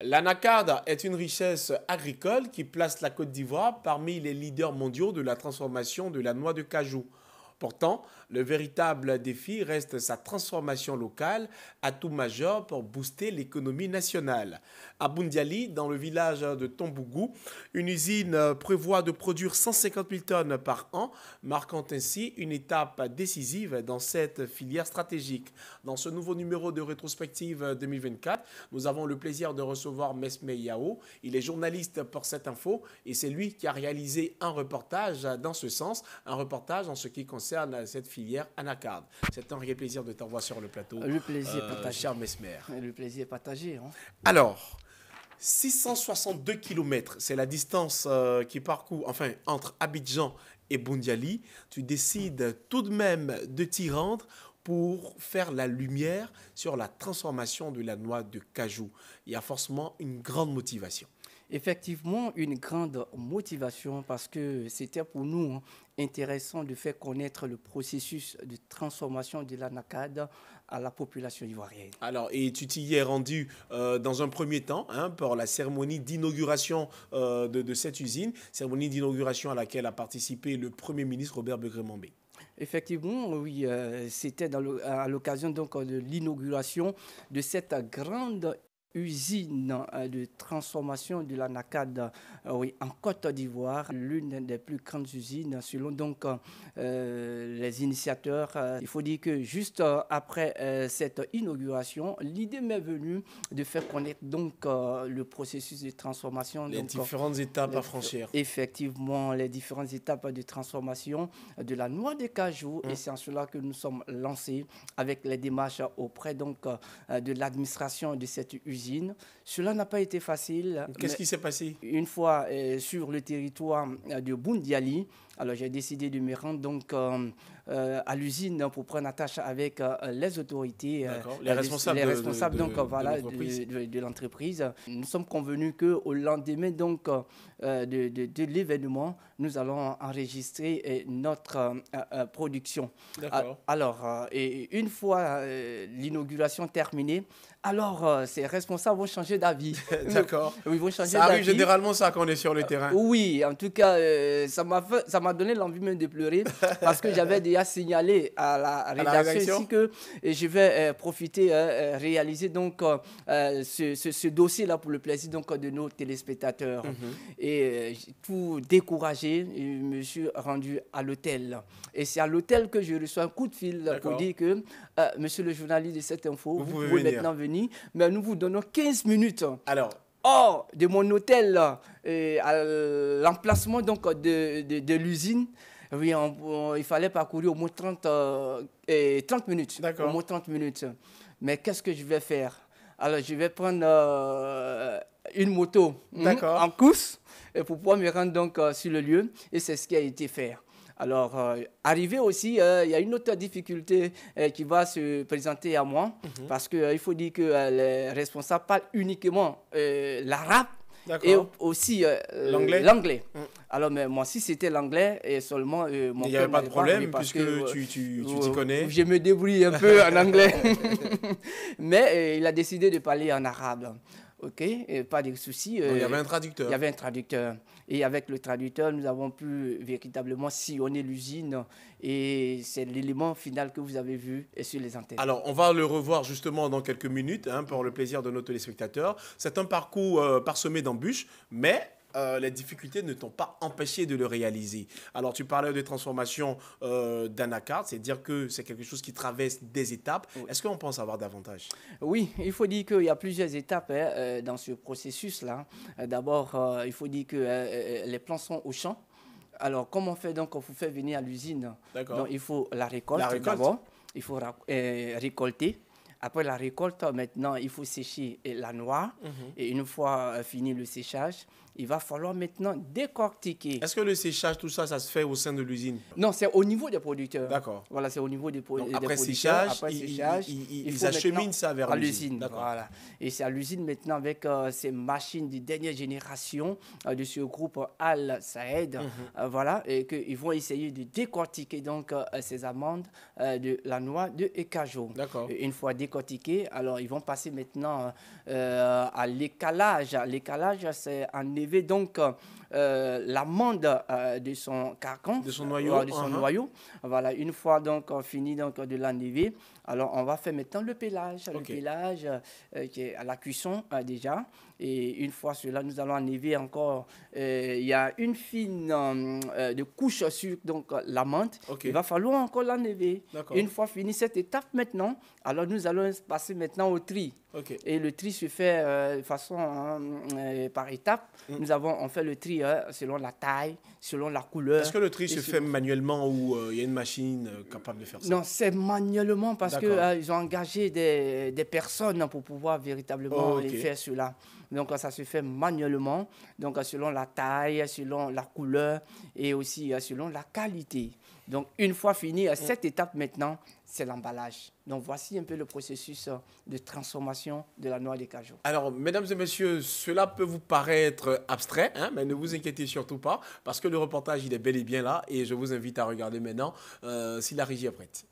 L'anacarde est une richesse agricole qui place la Côte d'Ivoire parmi les leaders mondiaux de la transformation de la noix de cajou. Pourtant, le véritable défi reste sa transformation locale, atout majeur pour booster l'économie nationale. À Bundiali, dans le village de Tombougou, une usine prévoit de produire 150 000 tonnes par an, marquant ainsi une étape décisive dans cette filière stratégique. Dans ce nouveau numéro de rétrospective 2024, nous avons le plaisir de recevoir Mesme Yao. Il est journaliste pour cette info et c'est lui qui a réalisé un reportage dans ce sens, un reportage en ce qui concerne cette filière anacarde. C'est un réel plaisir de t'avoir sur le plateau. Le plaisir est partagé. Cher Mesmer. Le plaisir est partagé. Hein. Alors, 662 km, c'est la distance qui parcourt, enfin, entre Abidjan et Bundiali. Tu décides tout de même de t'y rendre pour faire la lumière sur la transformation de la noix de cajou. Il y a forcément une grande motivation. Effectivement, une grande motivation parce que c'était pour nous intéressant de faire connaître le processus de transformation de l'anacarde à la population ivoirienne. Alors, et tu t'y es rendu dans un premier temps pour la cérémonie d'inauguration de cette usine, cérémonie d'inauguration à laquelle a participé le Premier ministre Robert Begré-Mambé. Effectivement, oui, c'était à l'occasion donc de l'inauguration de cette grande usine de transformation de l'anacarde oui, en Côte d'Ivoire, l'une des plus grandes usines selon donc les initiateurs. Il faut dire que juste après cette inauguration, l'idée m'est venue de faire connaître donc le processus de transformation. Les donc, différentes étapes à franchir. Effectivement, les différentes étapes de transformation de la noix de cajou et c'est en cela que nous sommes lancés avec les démarches auprès donc de l'administration de cette usine. Cela n'a pas été facile. Qu'est-ce qui s'est passé? Une fois sur le territoire de Bundiali, alors j'ai décidé de me rendre donc à l'usine pour prendre attache avec les autorités, les responsables, de l'entreprise. Nous sommes convenus qu'au lendemain donc, de l'événement, nous allons enregistrer notre production. Alors, et une fois l'inauguration terminée, alors ces responsables vont changer d'avis. D'accord. Ils vont changer ça arrive généralement ça quand on est sur le terrain. Oui, en tout cas, ça m'a donné l'envie même de pleurer parce que j'avais déjà signalé à la rédaction ici que je vais profiter, réaliser donc ce dossier-là pour le plaisir donc, de nos téléspectateurs. Et tout découragé, je me suis rendu à l'hôtel. Et c'est à l'hôtel que je reçois un coup de fil pour dire que, monsieur le journaliste de cette info, vous pouvez maintenant venir, mais nous vous donnons 15 minutes. Alors, hors de mon hôtel, à l'emplacement donc de l'usine, oui, il fallait parcourir au moins 30 minutes. Au moins 30 minutes. Mais qu'est-ce que je vais faire? Alors, je vais prendre une moto en course pour pouvoir me rendre donc sur le lieu. Et c'est ce qui a été fait. Alors, arrivé aussi, il y a une autre difficulté qui va se présenter à moi, parce qu'il faut dire que les responsables parlent uniquement l'arabe et aussi l'anglais. Alors, mais moi, si c'était l'anglais et seulement mon il n'y avait pas de problème parce que tu t'y connais. Je me débrouille un peu en anglais. Mais il a décidé de parler en arabe. OK, et pas de soucis. Il y avait un traducteur. Il y avait un traducteur. Et avec le traducteur, nous avons pu véritablement sillonner l'usine. Et c'est l'élément final que vous avez vu sur les antennes. Alors, on va le revoir justement dans quelques minutes pour le plaisir de nos téléspectateurs. C'est un parcours parsemé d'embûches, mais les difficultés ne t'ont pas empêché de le réaliser. Alors, tu parlais de transformation d'anacarde, c'est-à-dire que c'est quelque chose qui traverse des étapes. Oui. Est-ce qu'on pense avoir davantage? Oui, il faut dire qu'il y a plusieurs étapes dans ce processus-là. D'abord, il faut dire que les plants sont au champ. Alors, comment on fait donc pour faire venir à l'usine? Donc, il faut la récolte d'abord. Il faut récolter. Après la récolte, maintenant, il faut sécher la noix. Et une fois fini le séchage, il va falloir maintenant décortiquer. Est-ce que le séchage, tout ça, ça se fait au sein de l'usine? Non, c'est au niveau des producteurs. D'accord. Voilà, c'est au niveau des producteurs. Après séchage, ils acheminent ça vers l'usine. Voilà. Et c'est à l'usine maintenant avec ces machines de dernière génération de ce groupe Al Saed, voilà, et qu'ils vont essayer de décortiquer donc ces amandes de la noix de cajou. D'accord. Une fois décortiquées, décortiquées. Alors, ils vont passer maintenant à l'écalage. L'écalage, c'est enlever donc l'amande de son carcan, de son noyau. Noyau. Voilà, une fois donc fini donc de l'enlever, alors on va faire maintenant le pélage. Le pélage qui est à la cuisson déjà. Et une fois cela, nous allons enlever encore. Il y a une fine de couche sur donc l'amande. Il va falloir encore l'enlever. Une fois fini cette étape maintenant, alors nous allons passer maintenant au tri. Et le tri se fait de façon par étape. On fait le tri selon la taille, selon la couleur. Est-ce que le tri se fait manuellement ou il y a une machine capable de faire ça? Non, c'est manuellement parce qu'ils ont engagé des personnes pour pouvoir véritablement faire cela. Donc, ça se fait manuellement, donc selon la taille, selon la couleur et aussi selon la qualité. Donc, une fois fini, cette étape maintenant, c'est l'emballage. Donc, voici un peu le processus de transformation de la noix de cajou. Alors, mesdames et messieurs, cela peut vous paraître abstrait, hein, mais ne vous inquiétez surtout pas, parce que le reportage, il est bel et bien là, et je vous invite à regarder maintenant si la régie est prête.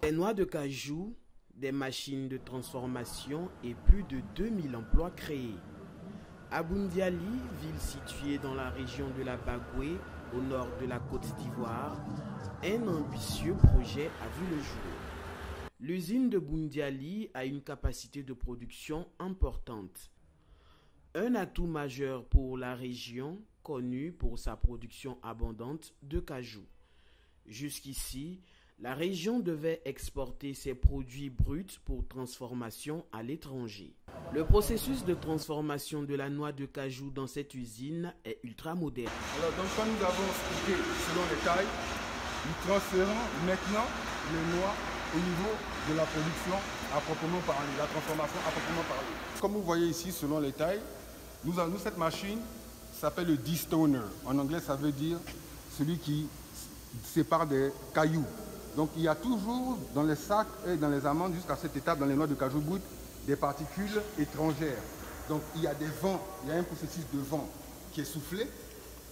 Les noix de cajou, des machines de transformation et plus de 2000 emplois créés. À Boundiali, ville située dans la région de la Bagoué, au nord de la Côte d'Ivoire, un ambitieux projet a vu le jour. L'usine de Boundiali a une capacité de production importante. Un atout majeur pour la région, connue pour sa production abondante de cajou. Jusqu'ici, la région devait exporter ses produits bruts pour transformation à l'étranger. Le processus de transformation de la noix de cajou dans cette usine est ultra moderne. Alors donc quand nous avons expliqué selon les tailles, nous transférons maintenant les noix au niveau de la production à proprement parler, la transformation à proprement parler. Comme vous voyez ici, selon les tailles, nous avons cette machine s'appelle le destoner. En anglais, ça veut dire celui qui sépare des cailloux. Donc il y a toujours dans les sacs et dans les amandes, jusqu'à cette étape, dans les noix de cajou brut, des particules étrangères. Donc il y a des vents, il y a un processus de vent qui est soufflé,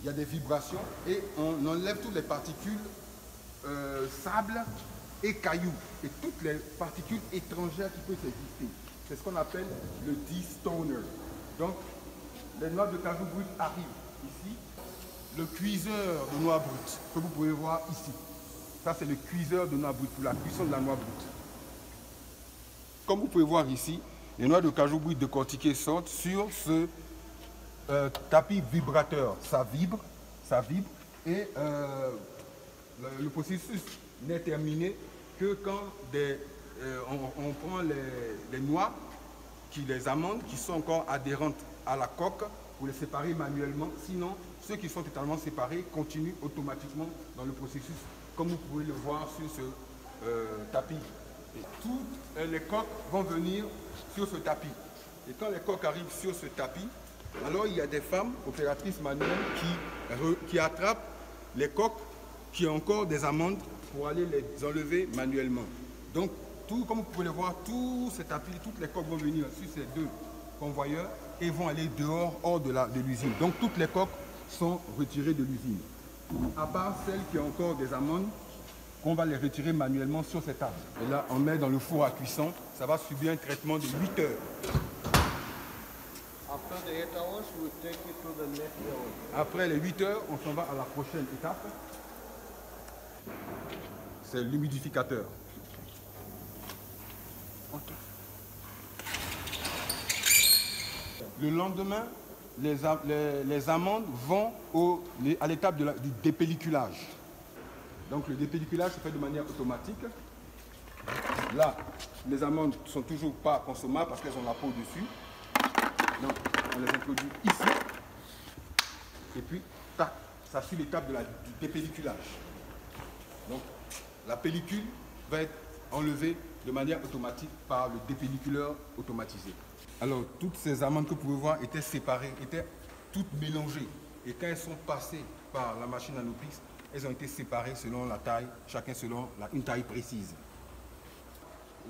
il y a des vibrations et on enlève toutes les particules sable et cailloux et toutes les particules étrangères qui peuvent exister. C'est ce qu'on appelle le destoner. Donc les noix de cajou brut arrivent ici. Le cuiseur de noix brutes que vous pouvez voir ici. Ça, c'est le cuiseur de noix brute, pour la cuisson de la noix brute. Comme vous pouvez voir ici, les noix de cajou brut décortiquées sortent sur ce tapis vibrateur. Ça vibre, et le processus n'est terminé que quand on prend les noix, les amandes qui sont encore adhérentes à la coque pour les séparer manuellement. Sinon, ceux qui sont totalement séparés continuent automatiquement dans le processus, comme vous pouvez le voir sur ce tapis. Et toutes les coques vont venir sur ce tapis. Et quand les coques arrivent sur ce tapis, alors il y a des femmes opératrices manuelles qui attrapent les coques qui ont encore des amandes pour aller les enlever manuellement. Donc, comme vous pouvez le voir, tous ces tapis, toutes les coques vont venir sur ces deux convoyeurs et vont aller dehors, hors de l'usine. Donc, toutes les coques sont retirées de l'usine. À part celles qui ont encore des amandes, on va les retirer manuellement sur cette table. Et là, on met dans le four à cuisson. Ça va subir un traitement de 8 heures. Après les 8 heures, on s'en va à la prochaine étape. C'est l'humidificateur. Le lendemain, les amandes vont à l'étape du dépelliculage. Donc le dépelliculage se fait de manière automatique. Là, les amandes ne sont toujours pas consommables parce qu'elles ont la peau dessus. Donc on les introduit ici. Et puis, tac, ça suit l'étape du dépelliculage. Donc la pellicule va être enlevée de manière automatique par le dépelliculeur automatisé. Alors toutes ces amandes que vous pouvez voir étaient séparées, étaient toutes mélangées. Et quand elles sont passées par la machine Anopix, elles ont été séparées selon la taille, chacun selon une taille précise.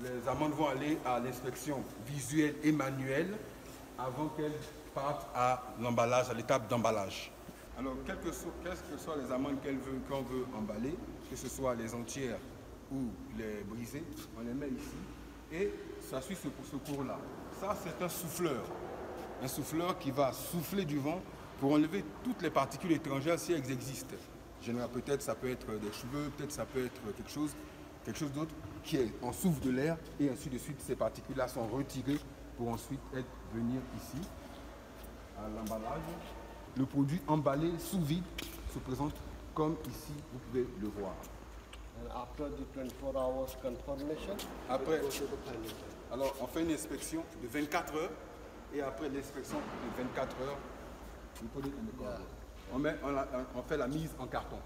Les amandes vont aller à l'inspection visuelle et manuelle avant qu'elles partent à l'emballage, à l'étape d'emballage. Alors, quelles que soient les amandes qu'on veut emballer, que ce soit les entières ou les brisées, on les met ici et ça suit ce cours-là. Ça, c'est un souffleur. Un souffleur qui va souffler du vent pour enlever toutes les particules étrangères si elles existent. Généralement, peut-être ça peut être des cheveux, peut-être ça peut être quelque chose d'autre qui est en souffle de l'air et ainsi de suite. Ces particules-là sont retirées pour ensuite venir ici à l'emballage. Le produit emballé sous vide se présente comme ici, vous pouvez le voir. Après, alors on fait une inspection de 24 heures et après l'inspection de 24 heures, on fait la mise en carton.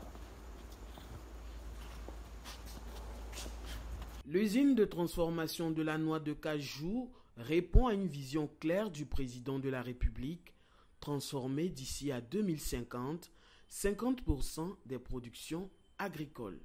L'usine de transformation de la noix de cajou répond à une vision claire du président de la République, transformer d'ici à 2050 50% des productions agricoles.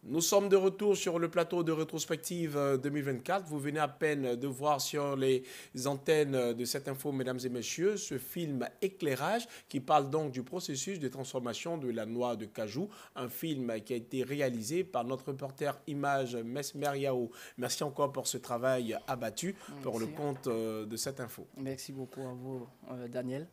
Nous sommes de retour sur le plateau de rétrospective 2024. Vous venez à peine de voir sur les antennes de cette info, mesdames et messieurs, ce film Éclairage qui parle donc du processus de transformation de la noix de cajou. Un film qui a été réalisé par notre reporter Image Mesmer Yao. Merci encore pour ce travail abattu pour le compte de cette info. Merci beaucoup à vous, Daniel.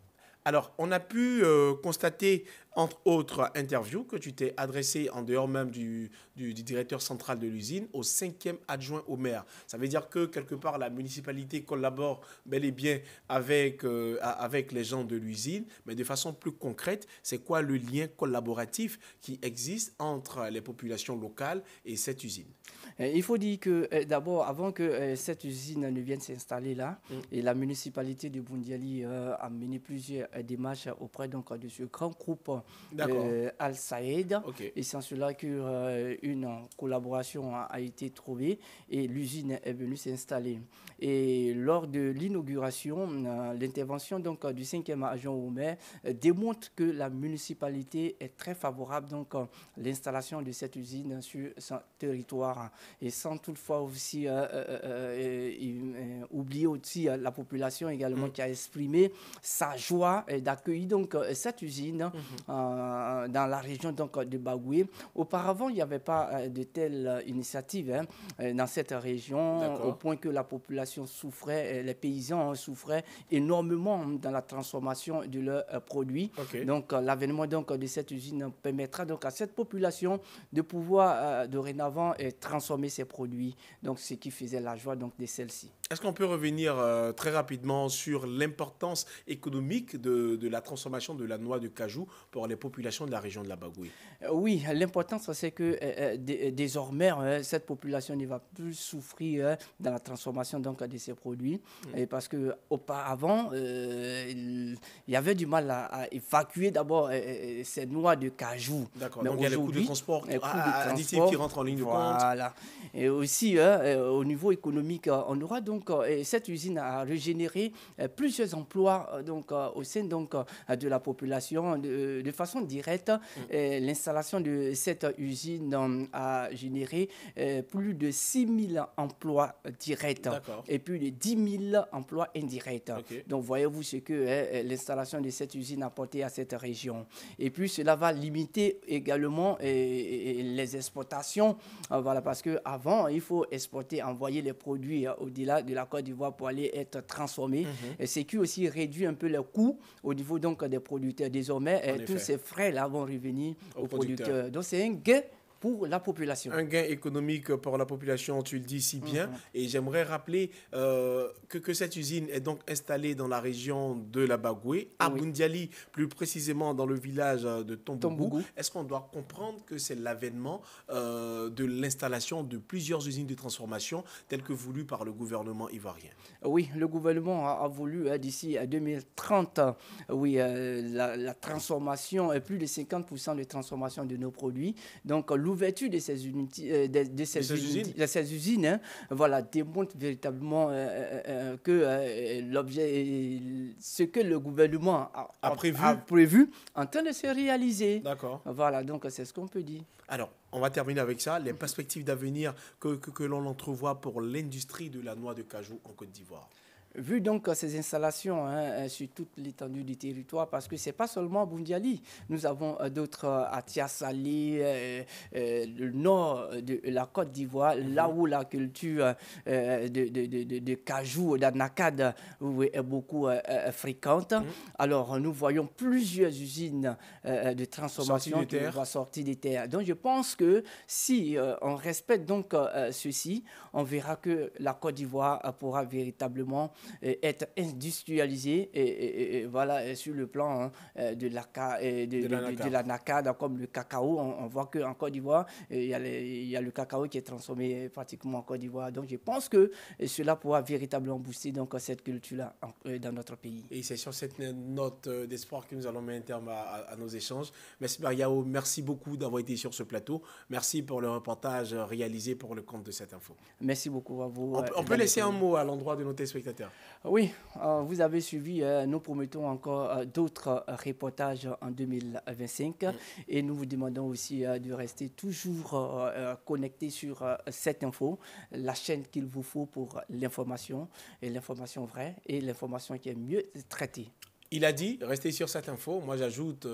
Alors, on a pu constater, entre autres interviews, que tu t'es adressé en dehors même du directeur central de l'usine au 5e adjoint au maire. Ça veut dire que, quelque part, la municipalité collabore bel et bien avec les gens de l'usine, mais de façon plus concrète, c'est quoi le lien collaboratif qui existe entre les populations locales et cette usine? Il faut dire que, d'abord, avant que cette usine ne vienne s'installer là, et la municipalité de Boundiali a mené plusieurs démarches auprès donc, de ce grand groupe Al-Saïd. Okay. Et c'est en cela qu'une collaboration a été trouvée et l'usine est venue s'installer. Et lors de l'inauguration, l'intervention donc, du 5e adjoint au maire démontre que la municipalité est très favorable donc, à l'installation de cette usine sur son territoire. Et sans toutefois aussi oublier aussi la population également qui a exprimé sa joie d'accueillir donc cette usine dans la région donc, de Bagoué. Auparavant, il n'y avait pas de telle initiative dans cette région, au point que la population souffrait, les paysans souffraient énormément dans la transformation de leurs produits. Okay. Donc, l'avènement donc, de cette usine permettra donc à cette population de pouvoir dorénavant transformer ses produits, donc ce qui faisait la joie donc, de celle-ci. Est-ce qu'on peut revenir très rapidement sur l'importance économique de la transformation de la noix de cajou pour les populations de la région de la Bagoué? Oui, l'importance, c'est que désormais, cette population ne va plus souffrir dans la transformation donc, de ces produits, parce qu'auparavant, il y avait du mal à évacuer d'abord ces noix de cajou. D'accord, donc il y a les coûts de transport additifs qui rentrent en ligne de compte. Voilà. Et aussi, au niveau économique, on aura donc cette usine a régénéré plusieurs emplois donc, au sein donc, de la population de façon directe. L'installation de cette usine a généré plus de 6 000 emplois directs et plus de 10 000 emplois indirects. Okay. Donc, voyez-vous ce que l'installation de cette usine a apporté à cette région. Et puis, cela va limiter également les exportations. Voilà, parce qu'avant, il faut exporter, envoyer les produits au-delà de la Côte d'Ivoire pour aller être transformés. Et ce qui aussi réduit un peu les coûts au niveau donc, des producteurs. Désormais, tous ces frais-là vont revenir aux producteurs. Donc, c'est un gain pour la population. Un gain économique pour la population, tu le dis si bien. Et j'aimerais rappeler que cette usine est donc installée dans la région de la Bagoué, à Boundiali, plus précisément dans le village de Tombougou. Est-ce qu'on doit comprendre que c'est l'avènement de l'installation de plusieurs usines de transformation telles que voulues par le gouvernement ivoirien? Oui, le gouvernement a voulu d'ici à 2030, la transformation, plus de 50% de transformation de nos produits. Donc, l'ouverture de ces usines voilà, démontre véritablement que ce que le gouvernement a prévu en train de se réaliser. D'accord. Voilà, donc c'est ce qu'on peut dire. Alors, on va terminer avec ça. Les perspectives d'avenir que l'on entrevoit pour l'industrie de la noix de cajou en Côte d'Ivoire. vu donc ces installations sur toute l'étendue du territoire, parce que ce n'est pas seulement Boundiali, nous avons d'autres à Tiasali, le nord de la Côte d'Ivoire, là où la culture de cajou, d'anacade est beaucoup fréquente. Alors, nous voyons plusieurs usines de transformation qui vont sortir des terres. Donc, je pense que si on respecte donc ceci, on verra que la Côte d'Ivoire pourra véritablement être industrialisée et voilà, sur le plan de l'anacade, comme le cacao. On voit qu'en Côte d'Ivoire, il y a le cacao qui est transformé pratiquement en Côte d'Ivoire. Donc, je pense que cela pourra véritablement booster donc, cette culture-là dans notre pays. Et c'est sur cette note d'espoir que nous allons mettre un terme à nos échanges. Merci Mariao, merci beaucoup d'avoir été sur ce plateau. Merci pour le reportage réalisé pour le compte de cette info. Merci beaucoup à vous. On peut laisser un mot à l'endroit de nos téléspectateurs. Oui, vous avez suivi, nous promettons encore d'autres reportages en 2025 et nous vous demandons aussi de rester toujours connectés sur cette info, la chaîne qu'il vous faut pour l'information, et l'information vraie et l'information qui est mieux traitée. Il a dit, restez sur cette info. Moi, j'ajoute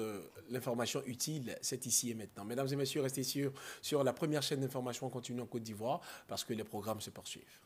l'information utile, c'est ici et maintenant. Mesdames et messieurs, restez sur la première chaîne d'information en continu en Côte d'Ivoire parce que les programmes se poursuivent.